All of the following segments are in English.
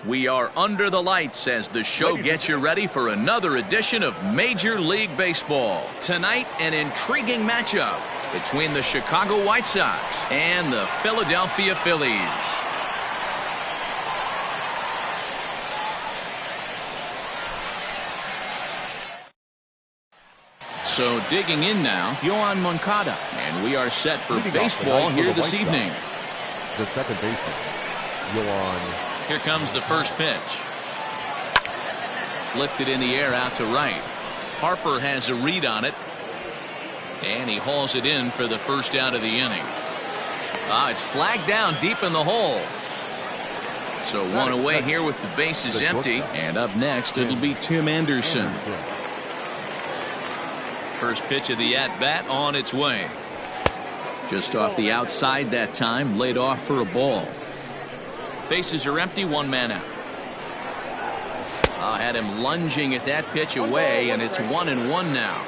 We are under the lights as the show gets you ready for another edition of Major League Baseball. Tonight, an intriguing matchup between the Chicago White Sox and the Philadelphia Phillies. So digging in now, Yohan Moncada, and we are set for baseball here this evening. The second baseman, Yohan. Here comes the first pitch. Lifted in the air out to right. Harper has a read on it, and he hauls it in for the first out of the inning. It's flagged down deep in the hole. So one away here with the bases empty, and up next it'll be Tim Anderson. First pitch of the at-bat on its way. Just off the outside that time, laid off for a ball. Bases are empty, one man out. Had him lunging at that pitch away, and it's 1-1 now.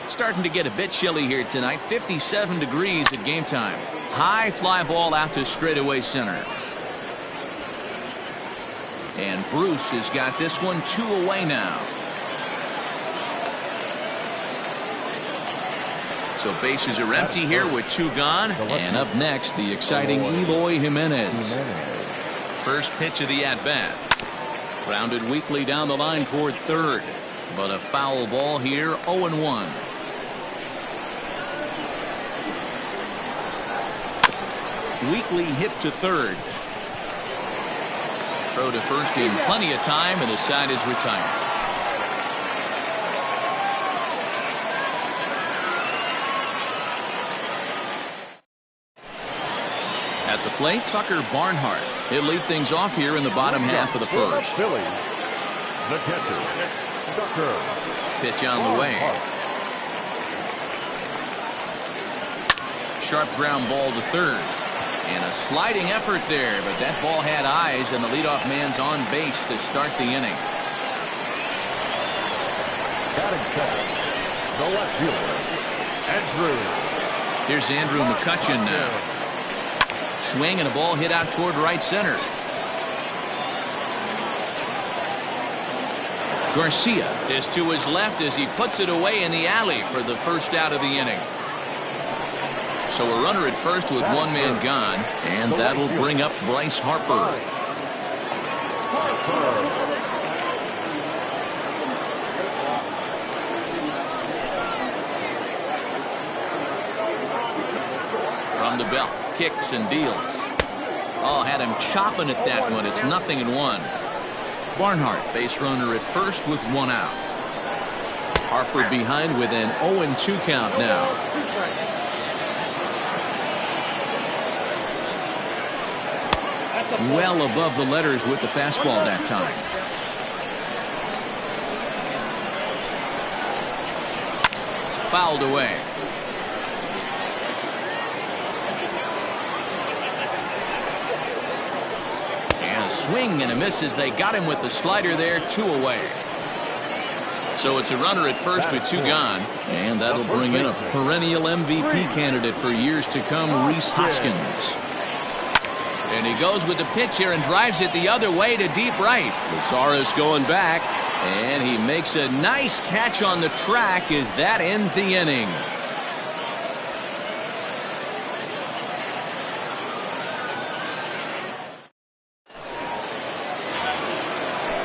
Starting to get a bit chilly here tonight. 57 degrees at game time. High fly ball out to straightaway center. And Bruce has got this one 2 away now. So bases are empty here with 2 gone. And up next, the exciting Eloy Jimenez. First pitch of the at-bat. Grounded weakly down the line toward third. But a foul ball here, 0-1. Weakly hit to third. Throw to first in plenty of time, and the side is retired. At the plate, Tucker Barnhart. He'll lead things off here in the bottom half of the first. The catcher, Tucker. Pitch on the way. Sharp ground ball to third. And a sliding effort there, but that ball had eyes, and the leadoff man's on base to start the inning. Batting second, the left fielder, Andrew. Here's Andrew McCutchen now. Swing and a ball hit out toward right center. Garcia is to his left as he puts it away in the alley for the first out of the inning. So a runner at first with one man gone, and that'll bring up Bryce Harper. From the belt. Kicks and deals. Had him chopping at that one. It's 0-1. Barnhart, base runner at first with 1 out. Harper behind with an 0-2 count now. Well above the letters with the fastball that time. Fouled away. Swing and a miss as they got him with the slider there, 2 away. So it's a runner at first with 2 gone, and that'll bring in a perennial MVP candidate for years to come, Rhys Hoskins. And he goes with the pitch here and drives it the other way to deep right. Lazarus going back, and he makes a nice catch on the track as that ends the inning.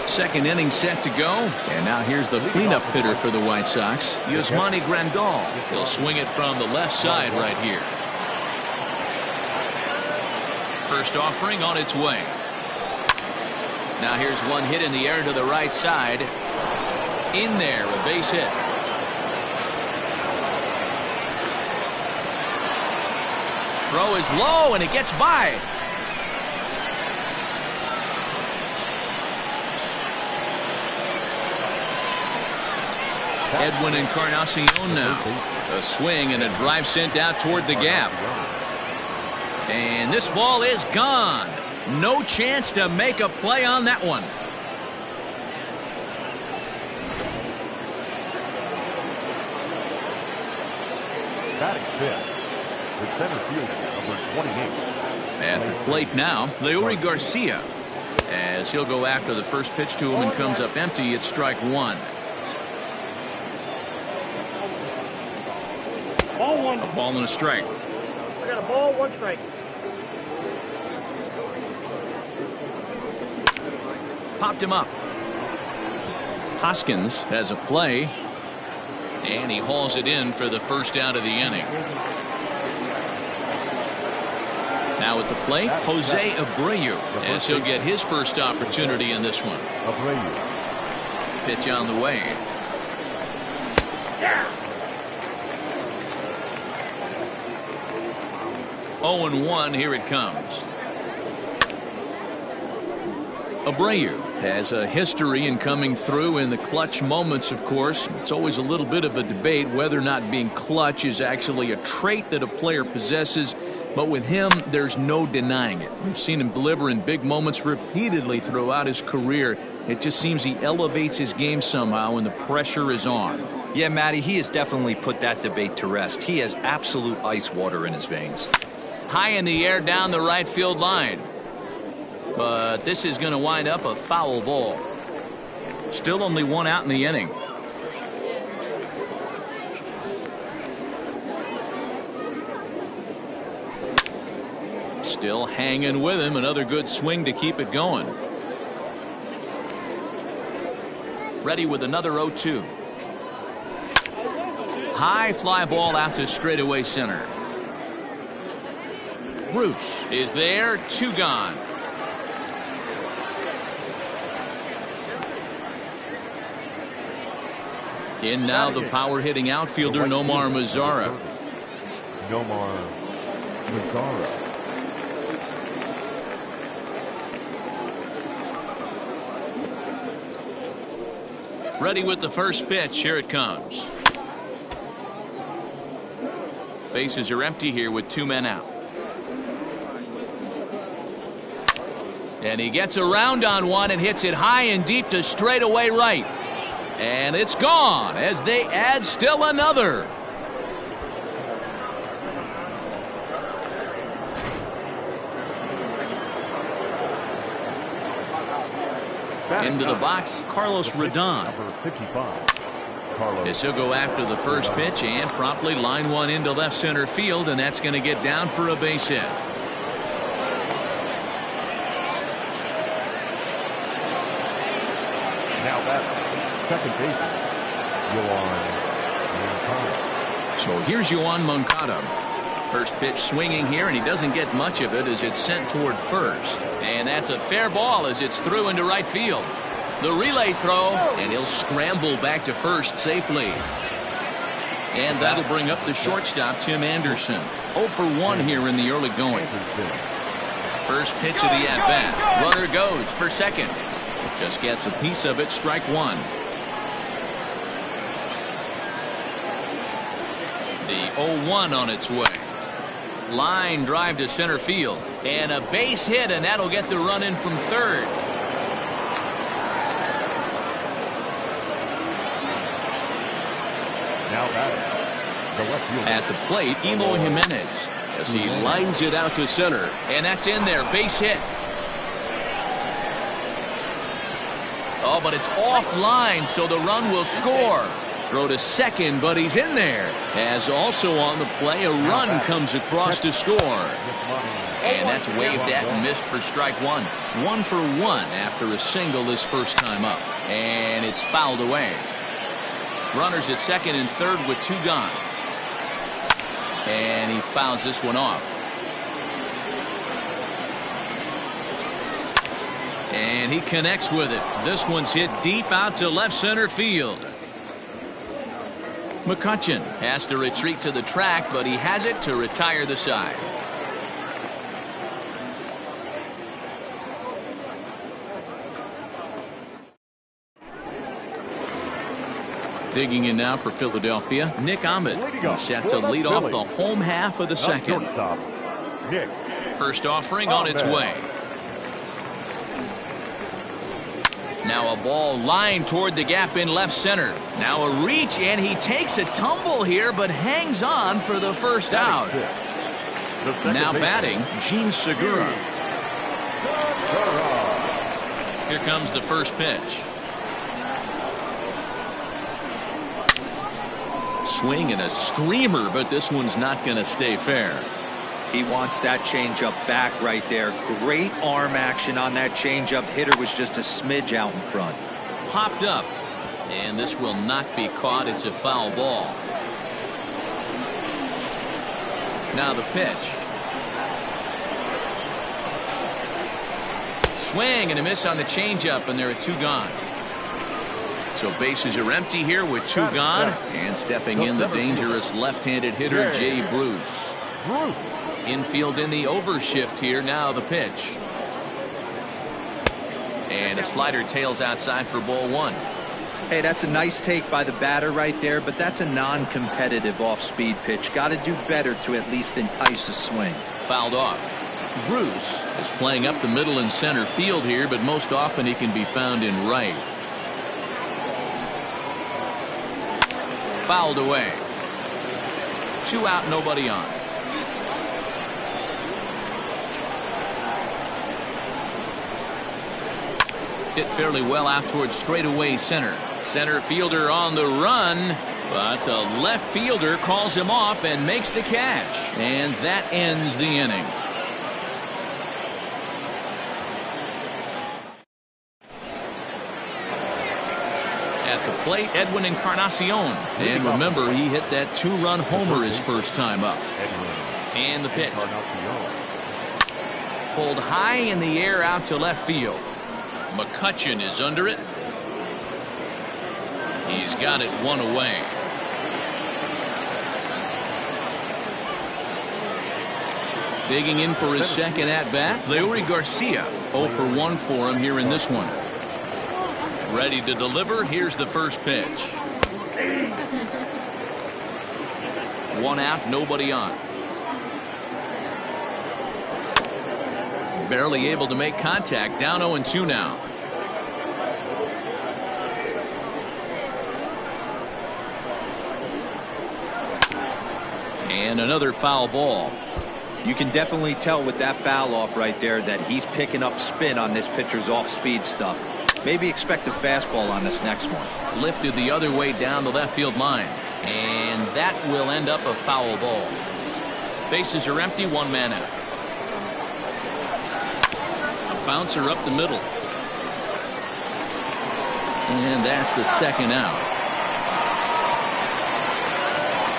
Second inning set to go, and now here's the cleanup hitter for the White Sox, Yasmani Grandal. He'll swing it from the left side right here. First offering on its way. Now here's one hit in the air to the right side. In there, a base hit. Throw is low, and it gets by. Edwin Encarnacion now. A swing and a drive sent out toward the gap. And this ball is gone. No chance to make a play on that one. Batting fifth, the center fielder, number 28. At the plate now, Leury Garcia. As he'll go after the first pitch to him and comes up empty. It's strike one. Ball one. A ball and a strike. I got a ball, one strike. Popped him up. Hoskins has a play. And he hauls it in for the first out of the inning. Now at the plate, Jose Abreu, as he'll get his first opportunity in this one. Pitch on the way. Yeah. 0-1, here it comes. Abreu has a history in coming through in the clutch moments, of course. It's always a little bit of a debate whether or not being clutch is actually a trait that a player possesses. But with him, there's no denying it. We've seen him deliver in big moments repeatedly throughout his career. It just seems he elevates his game somehow when the pressure is on. Yeah, Matty, he has definitely put that debate to rest. He has absolute ice water in his veins. High in the air down the right field line. But this is going to wind up a foul ball. Still only one out in the inning. Still hanging with him. Another good swing to keep it going. Ready with another 0-2. High fly ball out to straightaway center. Bruce is there. 2 gone. In now the power hitting outfielder Nomar Mazara. Nomar Mazara. Ready with the first pitch. Here it comes. Bases are empty here with 2 men out. And he gets around on one and hits it high and deep to straightaway right. And it's gone as they add still another. Into the box, Carlos Rodon. As he'll go after the first pitch and promptly line one into left center field, and that's going to get down for a base hit. Now that's second baseman, Yoan Moncada. So here's Yoan Moncada. First pitch swinging here, and he doesn't get much of it as it's sent toward first. And that's a fair ball as it's through into right field. The relay throw, and he'll scramble back to first safely. And that'll bring up the shortstop, Tim Anderson. 0 for 1 here in the early going. First pitch of the at-bat. Runner goes for second. Just gets a piece of it, strike one. The 0-1 on its way. Line drive to center field. And a base hit, and that'll get the run in from third. Now batting, the left fielder. At the plate, Eloy Jimenez as he lines it out to center. And that's in there, base hit. Oh, but it's offline, so the run will score. Throw to second, but he's in there. As also on the play, a run comes across to score. And that's waved at and missed for strike one. 1 for 1 after a single his first time up. And it's fouled away. Runners at second and third with 2 gone. And he fouls this one off. And he connects with it. This one's hit deep out to left center field. McCutchen has to retreat to the track, but he has it to retire the side. Digging in now for Philadelphia, Nick Ahmed. He's set to lead off the home half of the second. Nick. First offering on its way. Now a ball lined toward the gap in left center. Now a reach, and he takes a tumble here, but hangs on for the first out. Now batting, Gene Segura. Here comes the first pitch. Swing and a screamer, but this one's not going to stay fair. He wants that changeup back right there. Great arm action on that changeup. Hitter was just a smidge out in front. Popped up, and this will not be caught. It's a foul ball. Now the pitch. Swing and a miss on the changeup, and there are 2 gone. So bases are empty here with 2 gone, and stepping in the dangerous left-handed hitter Jay Bruce. Infield in the overshift here. Now the pitch. And a slider tails outside for ball 1. Hey, that's a nice take by the batter right there, but that's a non-competitive off-speed pitch. Got to do better to at least entice a swing. Fouled off. Bruce is playing up the middle and center field here, but most often he can be found in right. Fouled away. 2 out, nobody on. Hit fairly well out towards straightaway center. Center fielder on the run, but the left fielder calls him off and makes the catch. And that ends the inning. At the plate, Edwin Encarnacion. And remember, he hit that 2-run homer his first time up. And the pitch. Pulled high in the air out to left field. McCutchen is under it. He's got it 1 away. Digging in for his second at-bat, Leury Garcia. 0 for 1 for him here in this one. Ready to deliver. Here's the first pitch. 1 out, nobody on. Barely able to make contact. Down 0-2 now. And another foul ball. You can definitely tell with that foul off right there that he's picking up spin on this pitcher's off-speed stuff. Maybe expect a fastball on this next one. Lifted the other way down the left field line. And that will end up a foul ball. Bases are empty, 1 man out. A bouncer up the middle. And that's the second out.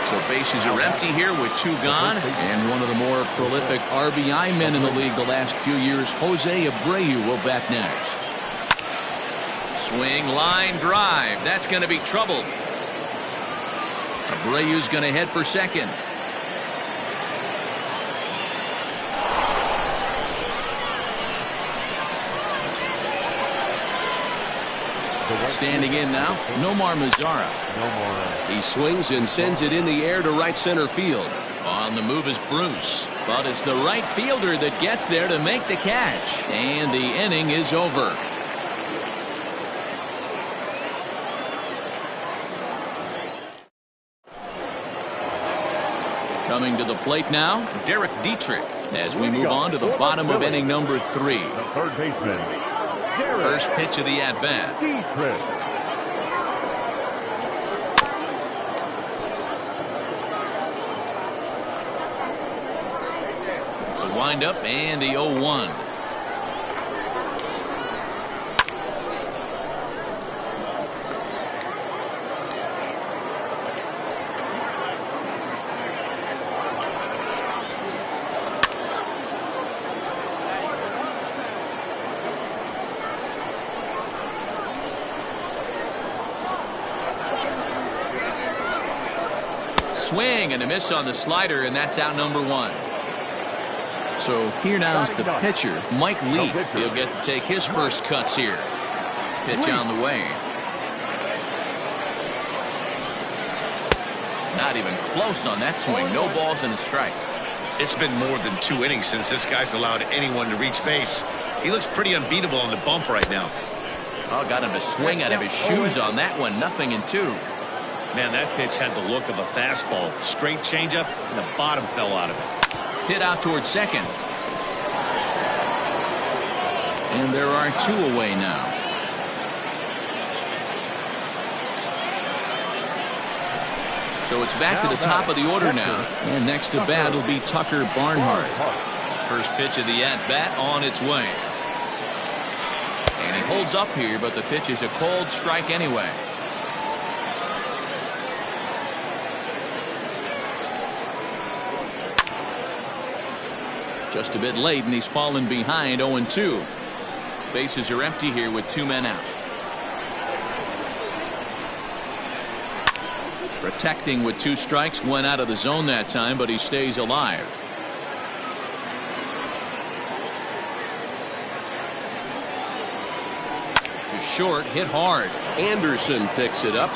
So bases are empty here with 2 gone. And one of the more prolific RBI men in the league the last few years, Jose Abreu, will bat next. Swing, line drive. That's going to be trouble. Abreu's going to head for second. Standing in now, Nomar Mazara. He swings and sends it in the air to right center field. On the move is Bruce, but it's the right fielder that gets there to make the catch. And the inning is over. Coming to the plate now, Derek Dietrich, as we move on to the bottom of inning number 3. The third baseman. First pitch of the at-bat. The wind-up and the 0-1. Swing and a miss on the slider, and that's out number 1. So here now is the pitcher, Mike Leake. He'll get to take his first cuts here. Pitch on the way. Not even close on that swing. No balls and a strike. It's been more than 2 innings since this guy's allowed anyone to reach base. He looks pretty unbeatable on the bump right now. Oh, got him to swing out of his shoes on that one. 0-2. Man, that pitch had the look of a fastball. Straight changeup, and the bottom fell out of it. Hit out towards second. And there are 2 away now. So it's back to the top of the order now. And next to bat will be Tucker Barnhart. First pitch of the at-bat on its way. And he holds up here, but the pitch is a cold strike anyway. Just a bit late, and he's fallen behind 0-2. Bases are empty here with 2 men out. Protecting with 2 strikes, went out of the zone that time, but he stays alive. To short, hit hard. Anderson picks it up.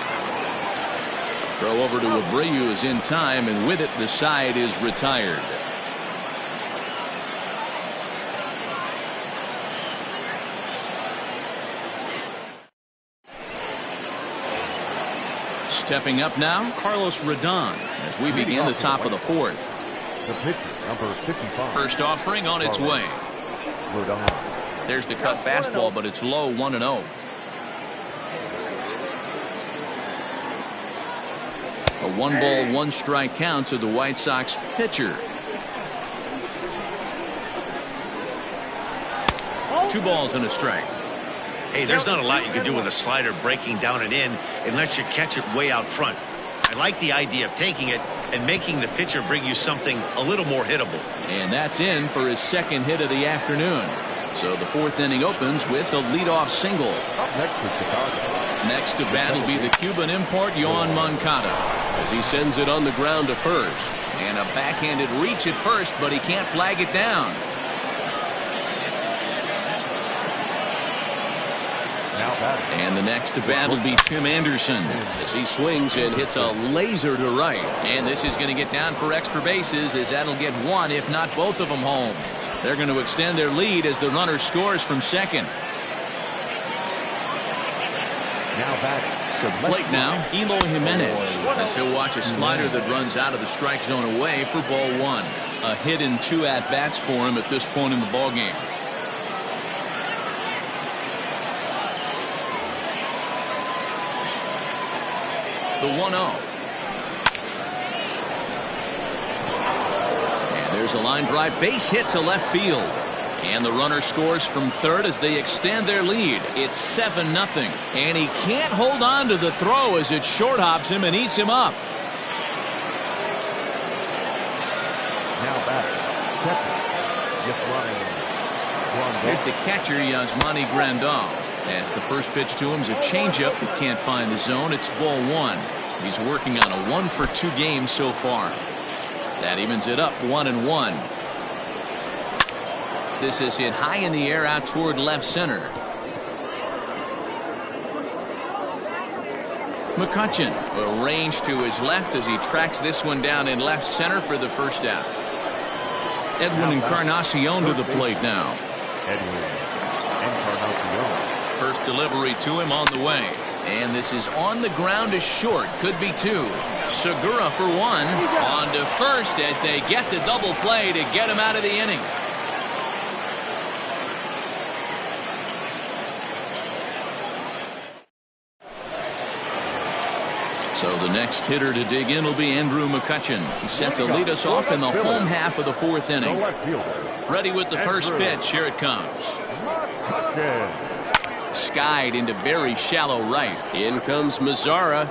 Throw over to Abreu is in time, and with it, the side is retired. Stepping up now, Carlos Rodon, as we begin the top of the 4th. The pitcher, number 55. First offering on its way. Rodon. There's the cut fastball, but it's low, 1-0. A 1-ball, 1-strike count to the White Sox pitcher. 2 balls and a strike. Hey, there's not a lot you can do with a slider breaking down and in unless you catch it way out front. I like the idea of taking it and making the pitcher bring you something a little more hittable. And that's in for his 2nd hit of the afternoon. So the 4th inning opens with a leadoff single. Up next is Chicago. Next to bat will be the Cuban import Yoan Moncada as he sends it on the ground to first. And a backhanded reach at first, but he can't flag it down. And the next to bat will be Tim Anderson as he swings and hits a laser to right. And this is going to get down for extra bases as that'll get 1, if not both of them, home. They're going to extend their lead as the runner scores from second. Now batting. To the plate now, Eloy Jimenez, as he'll watch a slider that runs out of the strike zone away for ball 1. A hit in 2 at-bats for him at this point in the ballgame. The 1-0. And there's a line drive base hit to left field. And the runner scores from third as they extend their lead. It's 7-0. And he can't hold on to the throw as it short hops him and eats him up. Now batting. Second. Just running. Here's the catcher, Yasmani Grandal. As the first pitch to him is a changeup that can't find the zone. It's ball 1. He's working on a 1-for-2 game so far. That evens it up 1-1. This is hit high in the air out toward left center. McCutchen arranged to his left as he tracks this one down in left center for the first out. Edwin Encarnacion to the plate now. Edwin Encarnacion. First delivery to him on the way. And this is on the ground to short. Could be 2. Segura for 1. On to first as they get the double play to get him out of the inning. So the next hitter to dig in will be Andrew McCutchen. He's set to lead us off in the home half of the 4th inning. Ready with the first pitch. Here it comes. Skied into very shallow right. In comes Mazzara.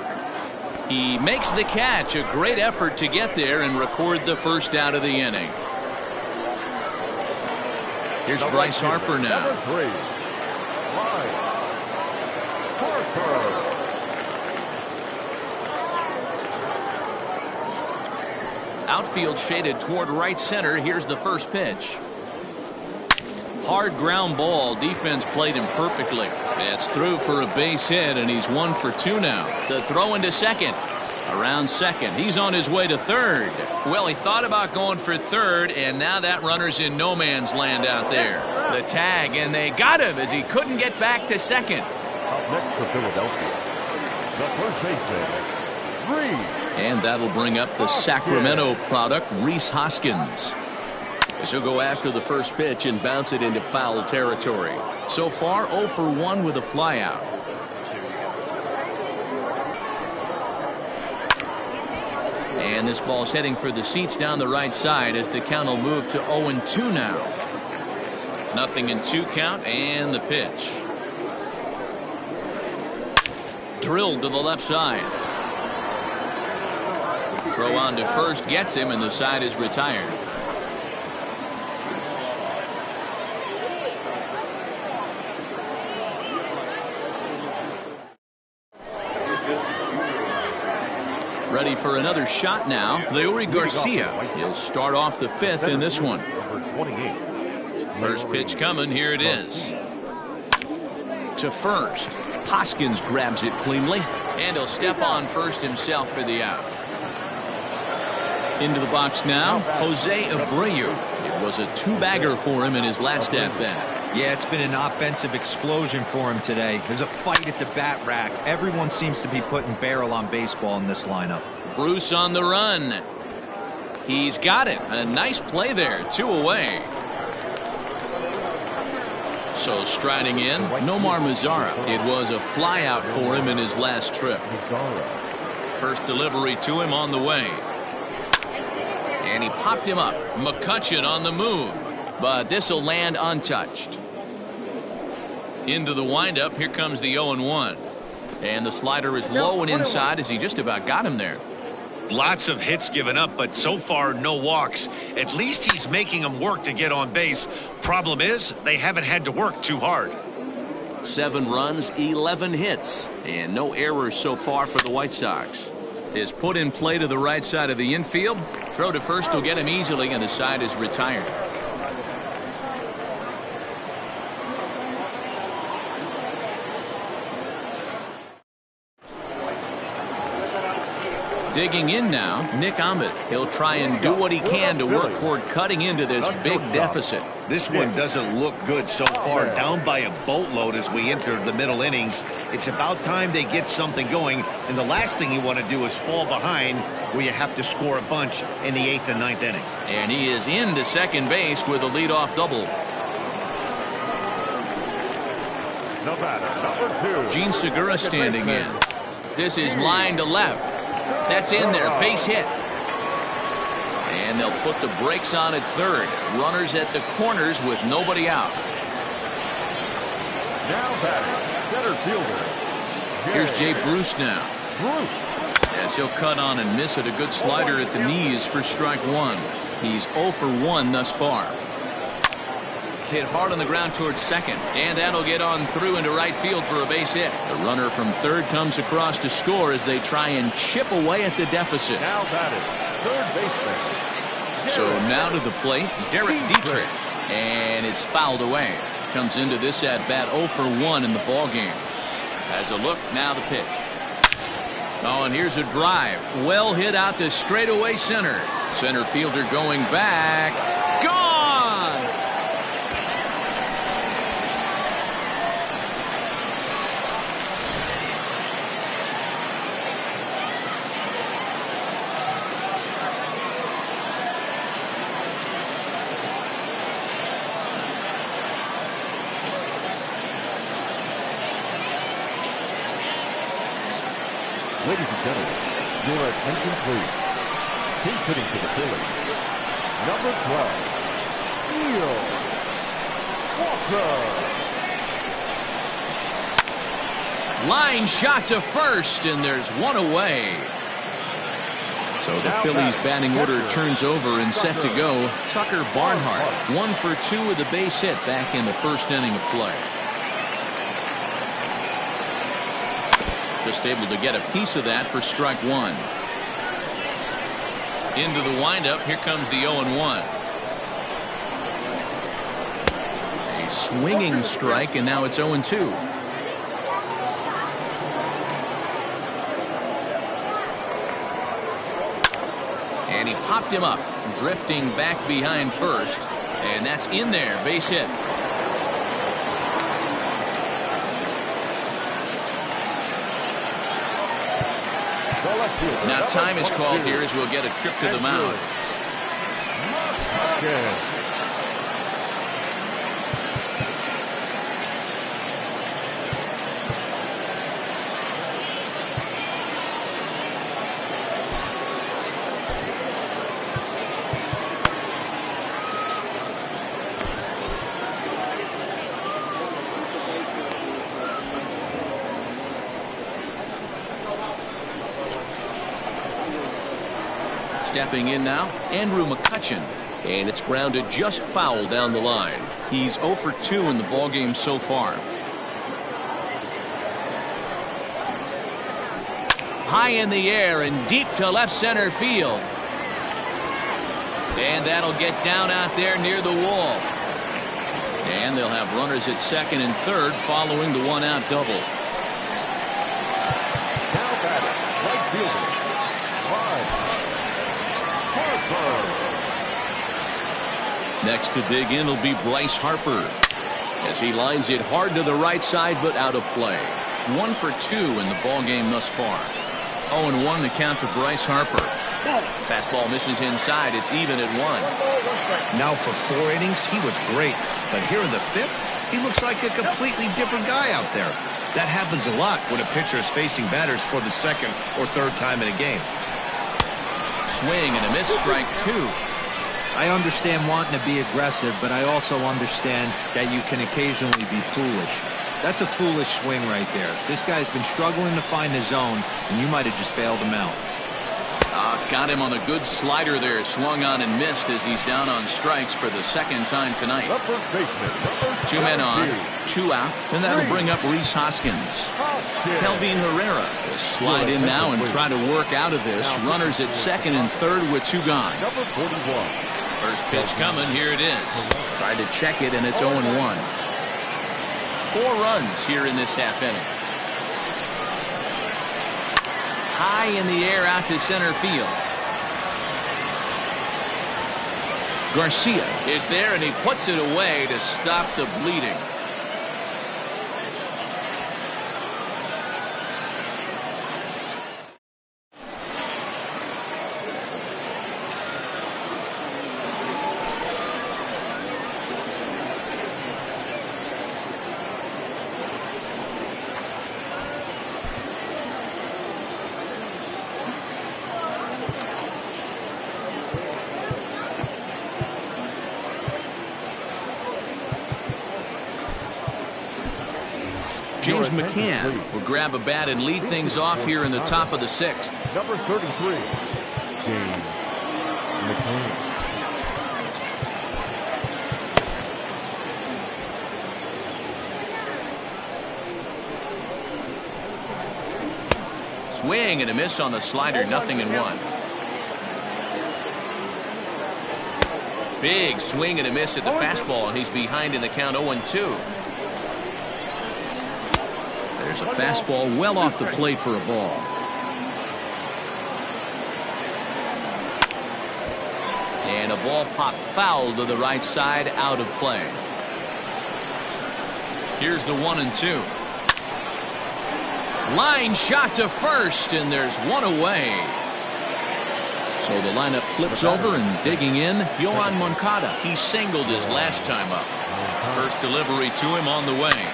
He makes the catch. A great effort to get there and record the first out of the inning. Here's Bryce Harper now. Outfield shaded toward right center. Here's the first pitch. Hard ground ball. Defense played him perfectly. It's through for a base hit, and he's 1 for 2 now. The throw into second. Around second. He's on his way to third. Well, he thought about going for third, and now that runner's in no man's land out there. The tag, and they got him as he couldn't get back to second. Up next for Philadelphia, the first baseman, Reese. And that'll bring up the Sacramento product, Rhys Hoskins. As he'll go after the first pitch and bounce it into foul territory. So far, 0 for 1 with a flyout. And this ball's heading for the seats down the right side as the count will move to 0-2 now. 0-2 count and the pitch. Drilled to the left side. Throw on to first gets him, and the side is retired. Ready for another shot now. Leury Garcia. He'll start off the fifth in this one. First pitch coming. Here it is. To first. Hoskins grabs it cleanly. And he'll step on first himself for the out. Into the box now, Jose Abreu. It was a two-bagger for him in his last at-bat. Yeah, it's been an offensive explosion for him today. There's a fight at the bat rack. Everyone seems to be putting barrel on baseball in this lineup. Bruce on the run. He's got it. A nice play there. 2 away. So striding in, Nomar Mazara. It was a flyout for him in his last trip. First delivery to him on the way. And he popped him up. McCutchen on the move. But this will land untouched. Into the windup. Here comes the 0-1. And the slider is low and inside as he just about got him there. Lots of hits given up, but so far no walks. At least he's making them work to get on base. Problem is, they haven't had to work too hard. 7 runs, 11 hits, and no errors so far for the White Sox. Is put in play to the right side of the infield. Throw to first will get him easily, and the side is retired. Digging in now, Nick Ahmed. He'll try and do what he can to work toward cutting into this big deficit. This one doesn't look good so far. Down by a boatload as we enter the middle innings. It's about time they get something going, and the last thing you want to do is fall behind where you have to score a bunch in the 8th and 9th inning. And he is into second base with a leadoff double. The batter, number 2. Gene Segura standing in. This is line to left. That's in there. Base hit. And they'll put the brakes on at third. Runners at the corners with nobody out. Now batting, center fielder. Here's Jay Bruce now. As he'll cut on and miss it. A good slider at the knees for strike 1. He's 0 for 1 thus far. Hit hard on the ground towards second, and that'll get on through into right field for a base hit. The runner from third comes across to score as they try and chip away at the deficit. Now batted, third baseman. So now to the plate, Derek Dietrich, and it's fouled away. Comes into this at bat 0 for 1 in the ball game. Has a look, now the pitch. Oh, and here's a drive. Well hit out to straightaway center. Center fielder going back. Gone! Ladies and gentlemen, your attention please. He's hitting to the Phillies. Number 12, Neil Walker. Line shot to first, and there's one away. So the Phillies batting order turns over and set to go. Tucker Barnhart, 1 for 2 with a base hit back in the first inning of play. Just able to get a piece of that for strike 1. Into the windup. Here comes the 0-1. A swinging strike, and now it's 0-2. And he popped him up, drifting back behind first, and that's in there. Base hit. Now time is called here as we'll get a trip to the mound. Stepping in now, Andrew McCutcheon. And it's grounded just foul down the line. He's 0 for 2 in the ballgame so far. High in the air and deep to left center field. And that'll get down out there near the wall. And they'll have runners at second and third following the one-out double. Now batter, right fielder, Harper. Next to dig in will be Bryce Harper as he lines it hard to the right side but out of play. 1 for 2 in the ballgame thus far. 0-1 the count to Bryce Harper. Fastball misses inside. It's even at 1. Now for 4 innings, he was great. But here in the 5th, he looks like a completely different guy out there. That happens a lot when a pitcher is facing batters for the 2nd or 3rd time in a game. Swing and a miss, strike 2. I understand wanting to be aggressive, but I also understand that you can occasionally be foolish. That's a foolish swing right there. This guy's been struggling to find the zone, and you might have just bailed him out. Got him on a good slider there. Swung on and missed as he's down on strikes for the 2nd time tonight. 2 men on, 2 out, and that'll bring up Rhys Hoskins. Kelvin Herrera will slide in now and try to work out of this. Runners at 2nd and 3rd with 2 gone. First pitch coming. Here it is. Tried to check it, and it's 0-1. 4 runs here in this half inning. High in the air out to center field. Garcia is there, and he puts it away to stop the bleeding. James McCann will grab a bat and lead things off here in the top of the 6th. Number 33, James McCann. Swing and a miss on the slider, 0-1. Big swing and a miss at the fastball, and he's behind in the count 0-2. There's a fastball well off the plate for a ball. And a ball popped foul to the right side, out of play. Here's the 1-2. Line shot to first, and there's 1 away. So the lineup flips over, and digging in, Yohan Moncada. He singled his last time up. First delivery to him on the way.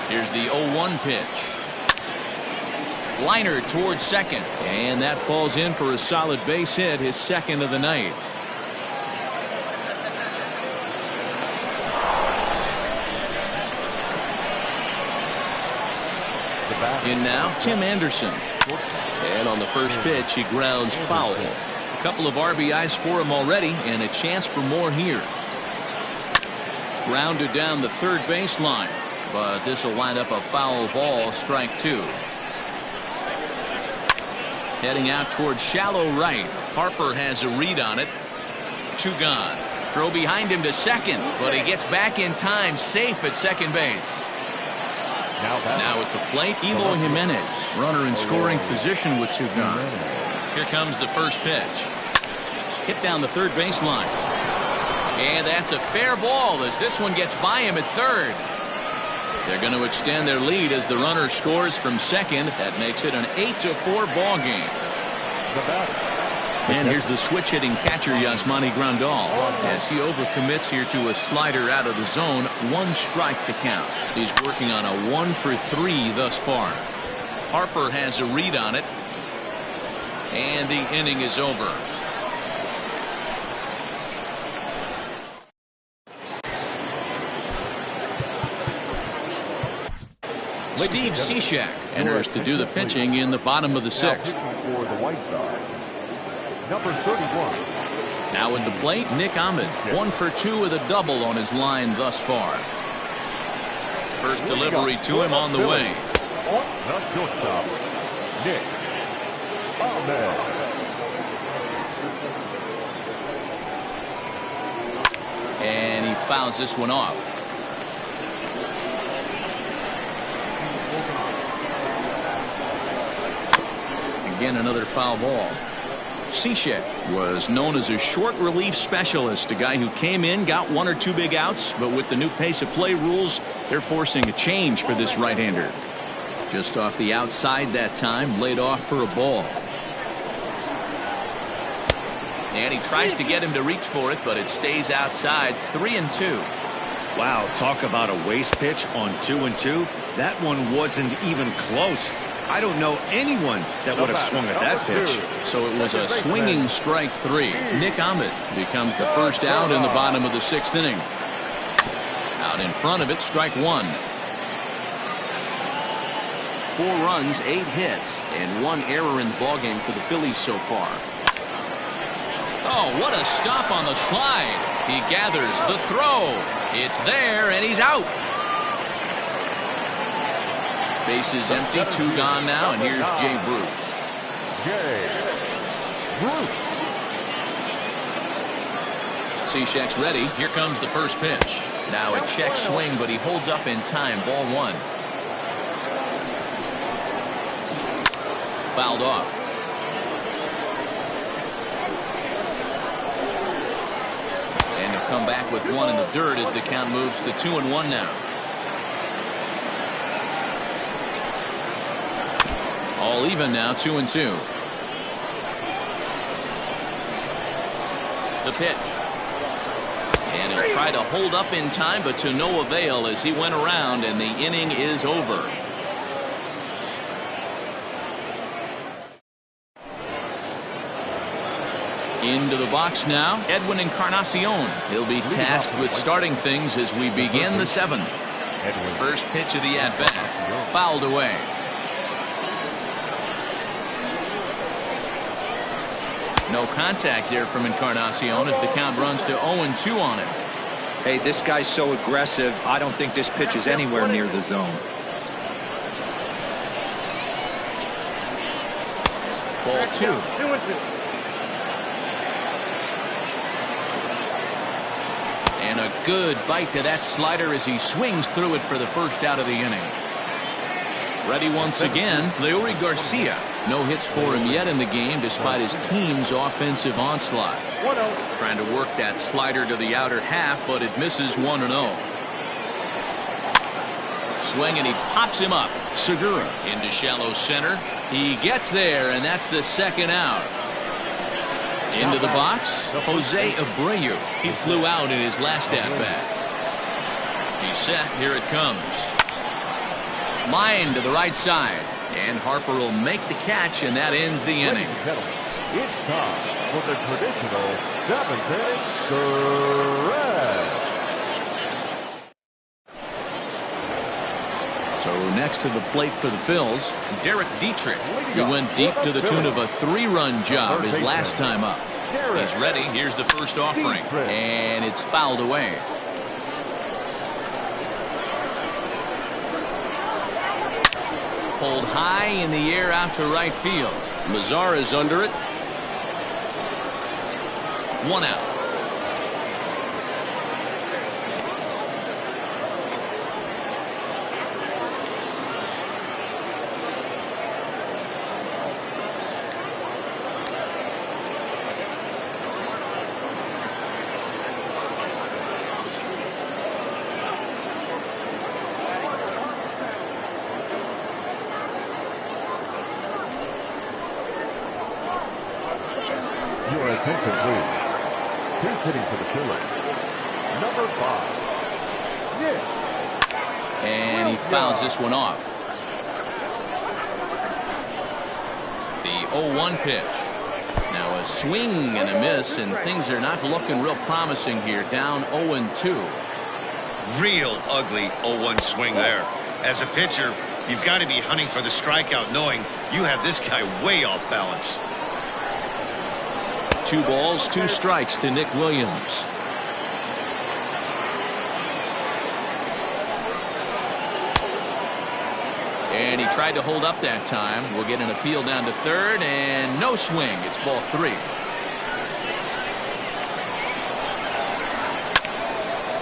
Here's the 0-1 pitch. Liner towards second, and that falls in for a solid base hit, his 2nd of the night. In now, Tim Anderson. And on the first pitch, he grounds foul. A couple of RBIs for him already, and a chance for more here. Grounded down the 3rd baseline. But this will wind up a foul ball, strike 2. Heading out towards shallow right. Harper has a read on it. 2 gone. Throw behind him to second, but he gets back in time, safe at second base. Now at the plate, Eloy Jimenez, runner in scoring position with 2 gone. Here comes the first pitch. Hit down the 3rd baseline. And that's a fair ball as this one gets by him at 3rd. They're going to extend their lead as the runner scores from second. That makes it an 8-4 ball game. And here's the switch hitting catcher Yasmani Grandal as he overcommits here to a slider out of the zone. 1 strike to count. He's working on a 1 for 3 thus far. Harper has a read on it, and the inning is over. Steve Cishek enters to do the pitching in the bottom of the sixth. For the White Sox, number 31. Now at the plate, Nick Ahmed, 1 for 2 with a double on his line thus far. First delivery to him on the way. The shortstop, Nick Ahmed. And he fouls this one off. Again, another foul ball. Cishek was known as a short relief specialist, a guy who came in, got 1 or 2 big outs, but with the new pace of play rules, they're forcing a change for this right-hander. Just off the outside that time, laid off for a ball. And he tries to get him to reach for it, but it stays outside. 3-2. Wow, talk about a waste pitch on 2-2. That one wasn't even close. I don't know anyone that would have swung at that pitch. So it was a swinging strike 3. Nick Ahmed becomes the first out in the bottom of the 6th inning. Out in front of it, strike 1. 4 runs, 8 hits, and 1 error in the ballgame for the Phillies so far. Oh, what a stop on the slide. He gathers the throw. It's there, and he's out. Bases empty, 2 gone now, and here's Jay Bruce. Cishek's ready. Here comes the first pitch. Now a check swing, but he holds up in time. Ball 1. Fouled off. And he'll come back with 1 in the dirt as the count moves to 2-1 now. All even now, 2-2. The pitch. And he'll try to hold up in time, but to no avail as he went around, and the inning is over. Into the box now, Edwin Encarnacion. He'll be tasked with starting things as we begin the 7th. First pitch of the at-bat. Fouled away. No contact there from Encarnacion as the count runs to 0-2 on him. Hey, this guy's so aggressive. I don't think this pitch is anywhere near the zone. Ball 2. 2-2. And a good bite to that slider as he swings through it for the first out of the inning. Ready once again, Leury Garcia. No hits for him yet in the game despite his team's offensive onslaught. 1-0. Trying to work that slider to the outer half, but it misses 1-0. Swing, and he pops him up. Segura into shallow center. He gets there, and that's the 2nd out. Into the box, Jose Abreu. He flew out in his last at-bat. He's set. Here it comes. Line to the right side. And Harper will make the catch, and that ends the inning. It's time for the traditional 7th stretch. So next to the plate for the Phils, Derek Dietrich. He went deep to the tune of a 3-run job his last time up. He's ready. Here's the first offering, and it's fouled away. Pulled high in the air out to right field. Mazar is under it. 1 out. Your attention, please. Who's hitting for the Phillies? Number 5. Nick. And he fouls this one off. The 0-1 pitch. Now a swing and a miss, and things are not looking real promising here. Down 0-2. Real ugly 0-1 swing there. As a pitcher, you've got to be hunting for the strikeout, knowing you have this guy way off balance. 2 balls, 2 strikes to Nick Williams. And he tried to hold up that time. We'll get an appeal down to third, and no swing. It's ball 3.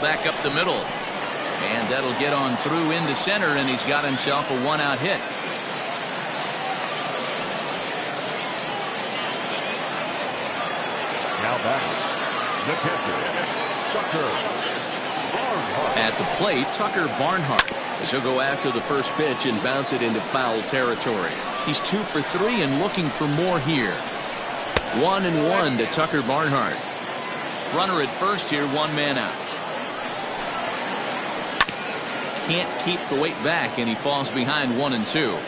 Back up the middle. And that'll get on through into center, and he's got himself a 1-out hit. Now back, the catcher, Tucker Barnhart. At the plate, Tucker Barnhart. As he'll go after the first pitch and bounce it into foul territory. He's 2 for 3 and looking for more here. 1-1 to Tucker Barnhart. Runner at first here, 1 man out. Can't keep the weight back, and he falls behind 1-2.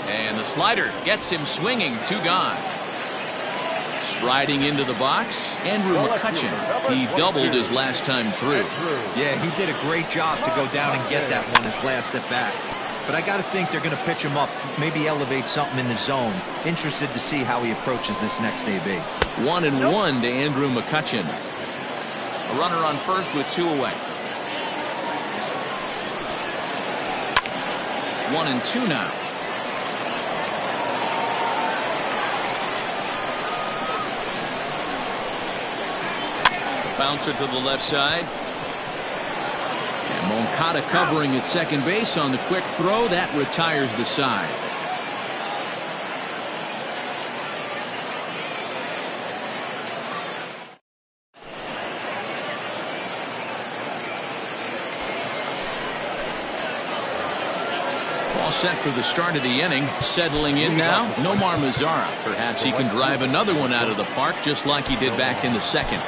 And the slider gets him swinging. 2 gone. Striding into the box, Andrew McCutchen. He doubled his last time through. Yeah, he did a great job to go down and get that one his last at bat. But I got to think they're going to pitch him up, maybe elevate something in the zone. Interested to see how he approaches this next AB. 1-1 to Andrew McCutchen. A runner on first with 2 away. 1-2 now. Bouncer to the left side. And Moncada covering at second base on the quick throw. That retires the side. All set for the start of the inning. Settling in now, Nomar Mazara. Perhaps he can drive another one out of the park just like he did back in the second.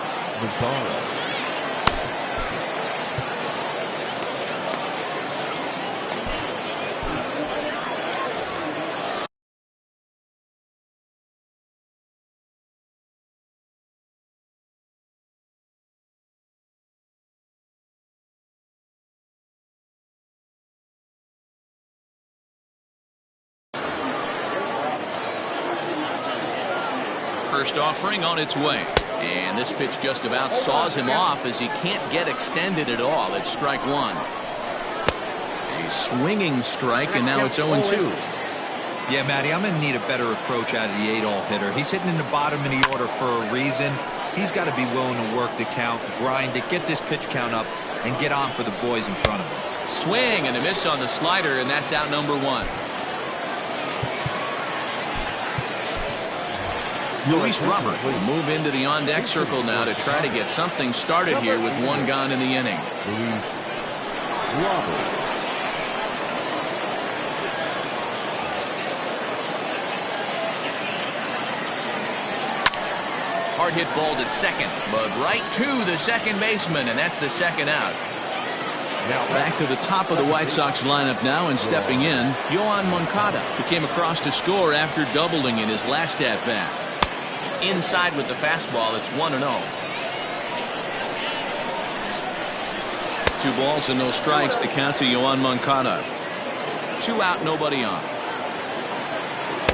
First offering on its way. And this pitch just about saws him off as he can't get extended at all. It's strike 1. A swinging strike, and now it's 0-2. Yeah, Matty, I'm going to need a better approach out of the 8-all hitter. He's hitting in the bottom of the order for a reason. He's got to be willing to work the count, grind it, get this pitch count up, and get on for the boys in front of him. Swing and a miss on the slider, and that's out number 1. Luis Robert will move into the on-deck circle now to try to get something started here with 1 gone in the inning. Luis Robert. Hard hit ball to second, but right to the second baseman, and that's the 2nd out. Back to the top of the White Sox lineup now, and stepping in, Yoan Moncada, who came across to score after doubling in his last at-bat. Inside with the fastball, it's 1-0. 2 balls and no strikes, the count to Yoan Moncada. 2 out, nobody on.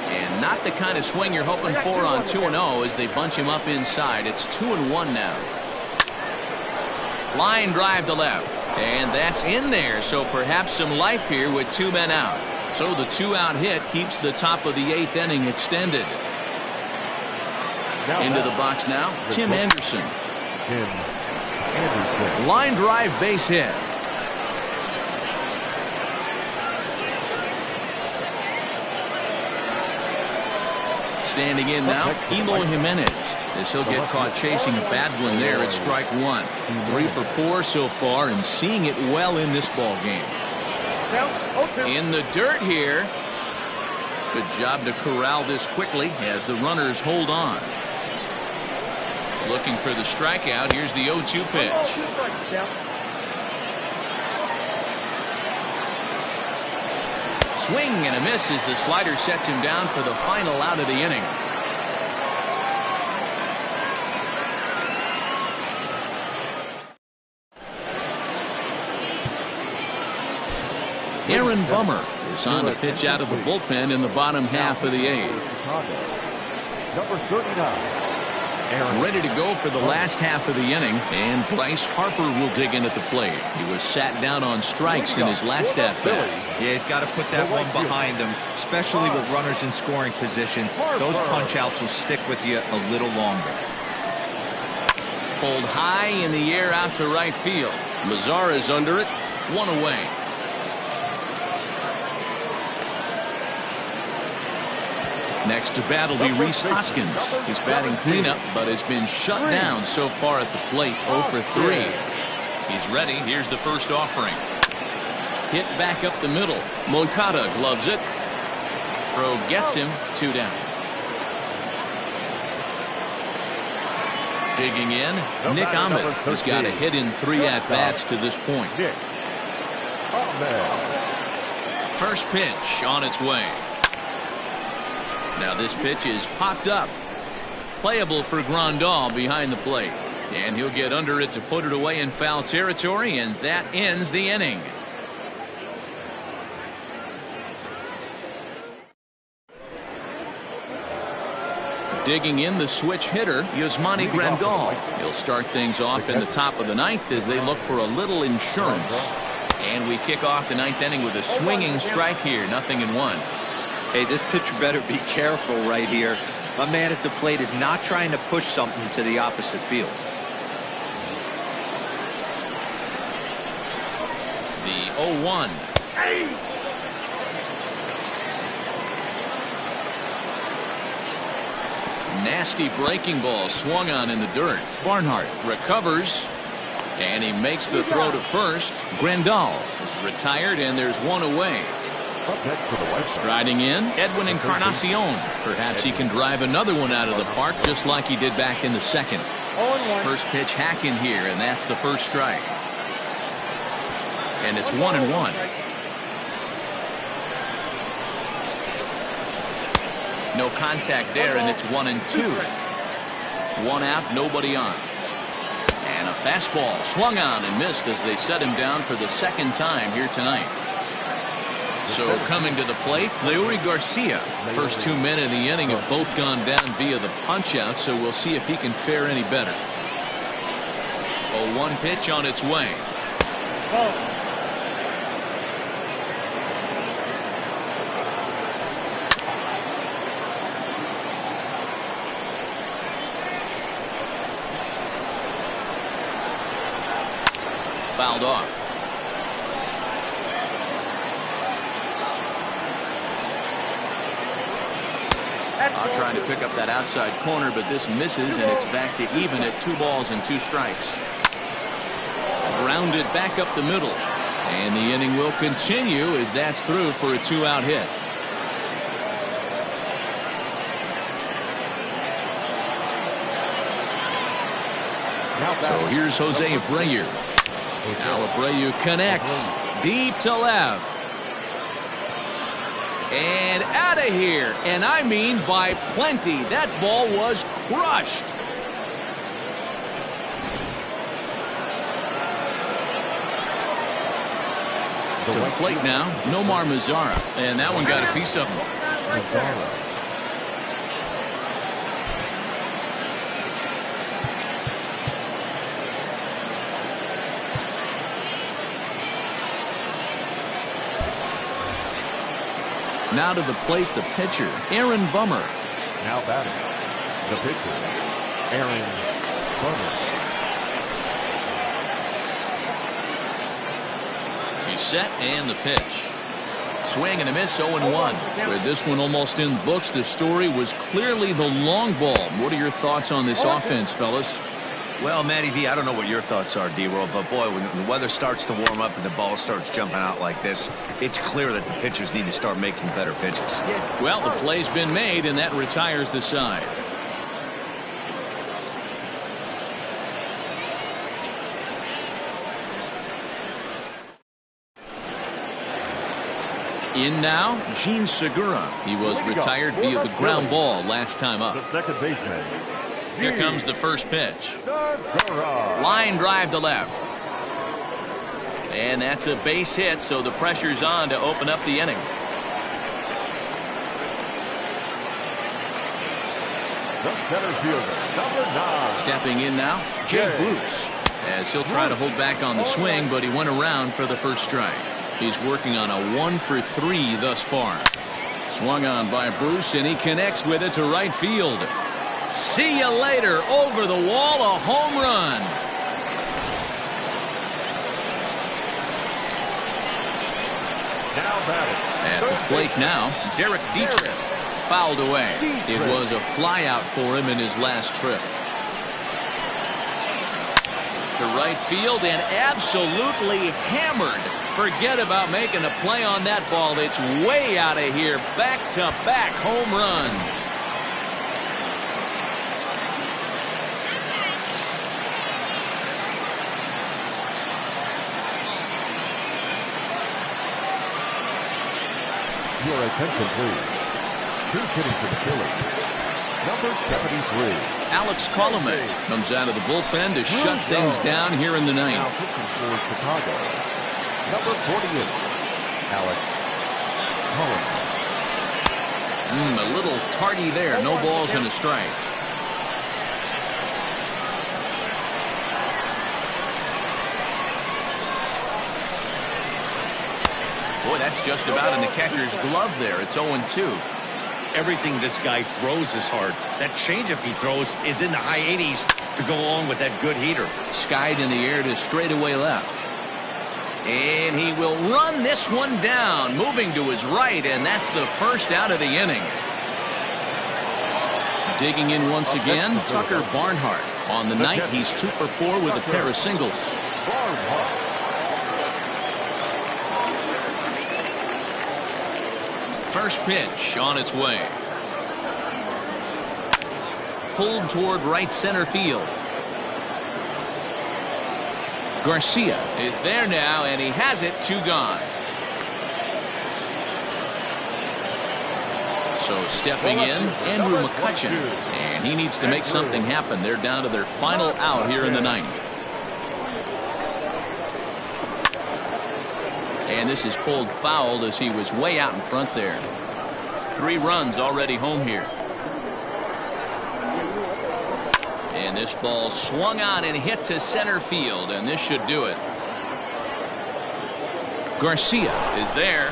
And not the kind of swing you're hoping for on 2-0 as they bunch him up inside. It's 2-1 now. Line drive to left. And that's in there, so perhaps some life here with 2 men out. So the 2-out hit keeps the top of the 8th inning extended. Into the box now, Tim Anderson. Line drive base hit. Standing in now, Eloy Jimenez. As he'll get caught chasing a bad one there at strike 1. 3 for 4 so far and seeing it well in this ball game. In the dirt here. Good job to corral this quickly as the runners hold on. Looking for the strikeout. Here's the 0-2 pitch. Swing and a miss as the slider sets him down for the final out of the inning. Aaron Bummer is on to pitch out of the bullpen in the bottom half of the eighth. Number 39. Ready to go for the last half of the inning, and Bryce Harper will dig in at the plate. He was sat down on strikes in his last at-bat. Yeah, he's got to put that one behind him, especially with runners in scoring position. Those punch-outs will stick with you a little longer. Pulled high in the air out to right field. Mazara's under it, one away. Next to bat will be Rhys Hoskins. He's batting cleanup, but has been shut down so far at the plate. 0 for 3. He's ready. Here's the first offering. Hit back up the middle. Moncada gloves it. Throw gets him. 2 down. Digging in, Nick Ahmed has got a hit in 3 at-bats to this point. First pitch on its way. Now this pitch is popped up. Playable for Grandal behind the plate. And he'll get under it to put it away in foul territory, and that ends the inning. Digging in, the switch hitter, Yasmani Grandal. He'll start things off in the top of the ninth as they look for a little insurance. And we kick off the ninth inning with a swinging strike here. 0-1. Hey, this pitcher better be careful right here. My man at the plate is not trying to push something to the opposite field. The 0-1. Nasty breaking ball swung on in the dirt. Barnhart recovers, and he makes the throw to first. Grandal is retired, and there's one away. Striding in, Edwin Encarnacion. Perhaps he can drive another one out of the park just like he did back in the second. First pitch hack in here, and that's the first strike. And it's 1-1. No contact there, and it's 1-2. 1 out, nobody on. And a fastball swung on and missed as they set him down for the second time here tonight. So coming to the plate, Leury Garcia. First 2 men in the inning have both gone down via the punch-out, so we'll see if he can fare any better. 0-1 pitch on its way. Fouled off. Trying to pick up that outside corner, but this misses, and it's back to even at 2 balls and 2 strikes. Grounded back up the middle, and the inning will continue as that's through for a 2-out hit. So here's Jose Abreu. Now Abreu connects deep to left. And out of here, and I mean by plenty. That ball was crushed. To the plate now, Nomar Mazara, and that one got a piece of him. Now to the plate, the pitcher, Aaron Bummer. Now batting, the pitcher, Aaron Bummer. He's set, and the pitch. Swing and a miss, 0-1. Where this one almost in the books, the story was clearly the long ball. What are your thoughts on this offense, fellas? Well, Matty V, I don't know what your thoughts are, D-Roll, but boy, when the weather starts to warm up and the ball starts jumping out like this, it's clear that the pitchers need to start making better pitches. Well, the play's been made, and that retires the side. In now, Gene Segura. He was retired via the ground ball last time up. The second baseman. Here comes the first pitch. Segura. Line drive to left. And that's a base hit, so the pressure's on to open up the inning. The center fielder, number 9. Stepping in now, Jay Bruce, as he'll try to hold back on the swing, but he went around for the first strike. He's working on a 1-for-3 thus far. Swung on by Bruce, and he connects with it to right field. See you later. Over the wall, a home run. Now batting. At the plate now, Derek Dietrich. Fouled away. It was a flyout for him in his last trip. To right field and absolutely hammered. Forget about making a play on that ball. It's way out of here. Back-to-back home runs. Your attention, please. Who's hitting for the Phillies? Number 73. Alex Colomé comes out of the bullpen to shut things down here in the Now ninth. pitching for Chicago. Number 48. Alex Collins. A little tardy there. No balls and a strike. Boy, that's just about in the catcher's glove there. It's 0-2. Everything this guy throws is hard. That changeup he throws is in the high 80s to go along with that good heater. Skied in the air to straightaway left. And he will run this one down, moving to his right, and that's the first out of the inning. Digging in once again, Tucker Barnhart. On the night, he's 2 for 4 with a pair of singles. Barnhart. First pitch on its way. Pulled toward right center field. Garcia is there now, and he has it. 2 gone. So stepping in, Andrew McCutchen, and he needs to make something happen. They're down to their final out here in the ninth. And this is pulled foul as he was way out in front there. 3 runs already home here. And this ball swung on and hit to center field, and this should do it. Garcia is there,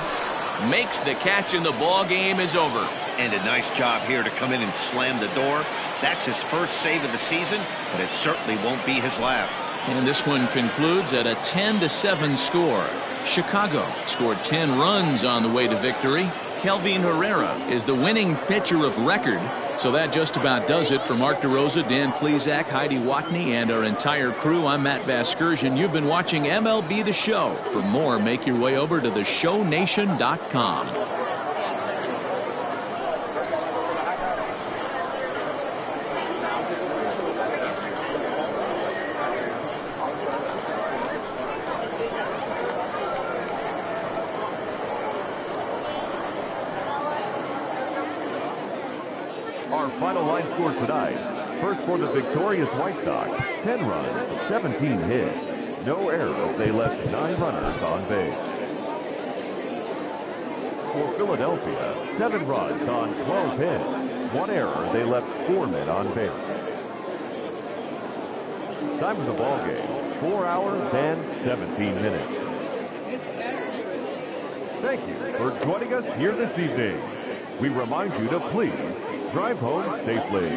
makes the catch, and the ball game is over. And a nice job here to come in and slam the door. That's his first save of the season, but it certainly won't be his last. And this one concludes at a 10-7 score. Chicago scored 10 runs on the way to victory. Kelvin Herrera is the winning pitcher of record. So that just about does it for Mark DeRosa, Dan Plesac, Heidi Watney, and our entire crew. I'm Matt Vasgersian. You've been watching MLB The Show. For more, make your way over to theshownation.com. Our final line score tonight. First for the victorious White Sox, 10 runs, 17 hits. No errors. They left 9 runners on base. For Philadelphia, 7 runs on 12 hits. 1 error. They left 4 men on base. Time of the ball game, 4 hours and 17 minutes. Thank you for joining us here this evening. We remind you to please drive home safely.